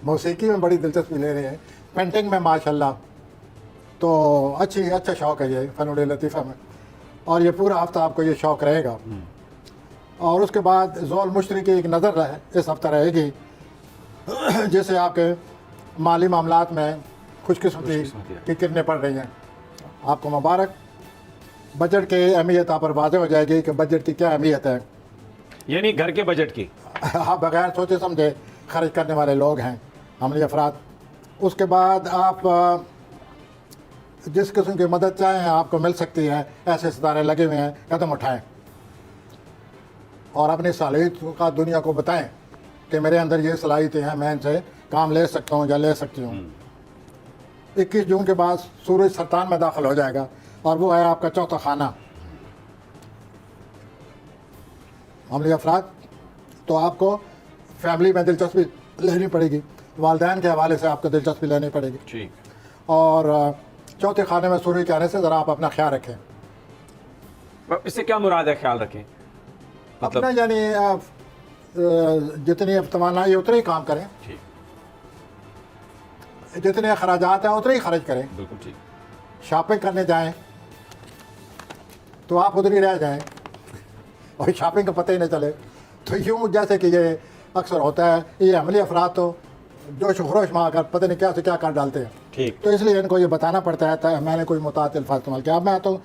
موسیقی میں بڑی دلچسپی لے رہے ہیں، پینٹنگ میں ماشاءاللہ، تو اچھا شوق ہے یہ فنون لطیفہ میں، اور یہ پورا ہفتہ آپ کو یہ شوق رہے گا. اور اس کے بعد ذوال مشتری کی ایک نظر اس ہفتہ رہے گی، جس سے آپ کے مالی معاملات میں خوش قسمتی کی کرنیں پڑ رہی ہیں. آپ کو مبارک. بجٹ کی اہمیت آپ پر واضح ہو جائے گی کہ بجٹ کی کیا اہمیت ہے. یعنی گھر کے بجٹ کی آپ بغیر سوچے سمجھے خرچ کرنے والے لوگ ہیں، عملی افراد. اس کے بعد آپ جس قسم کی مدد چاہیں آپ کو مل سکتی ہے. ایسے ستارے لگے ہوئے ہیں، قدم اٹھائیں اور اپنی صلاحیت کا دنیا کو بتائیں کہ میرے اندر یہ صلاحیتیں ہیں، میں ان سے کام لے سکتا ہوں یا لے سکتی ہوں. 21 جون کے بعد سورج سرطان میں داخل ہو جائے گا، اور وہ ہے آپ کا چوتھا خانہ. عملی افراد، تو آپ کو فیملی میں دلچسپی لینی پڑے گی، والدین کے حوالے سے آپ کو دلچسپی لینی پڑے گی. ٹھیک. اور چوتھے خانے میں سورج کے آنے سے ذرا آپ اپنا خیال رکھیں. اس سے کیا مراد ہے خیال رکھیں؟ اپنا یعنی جتنی توانائی اتنے ہی کام کریں، ٹھیک. جتنے اخراجات ہیں اتنے ہی خرچ کریں. بالکل ٹھیک. شاپنگ کرنے جائیں تو آپ ادھر ہی رہ جائیں اور شاپنگ کا پتہ ہی نہ چلے. تو یوں جیسے کہ یہ اکثر ہوتا ہے، یہ عملی افراد تو جوش و خروش میں آ کر پتہ نہیں کیا سے کیا کر ڈالتے ہیں. ٹھیک. تو اس لیے ان کو یہ بتانا پڑتا ہے. میں نے کوئی متعدد الفاظ استعمال کیا. اب میں تو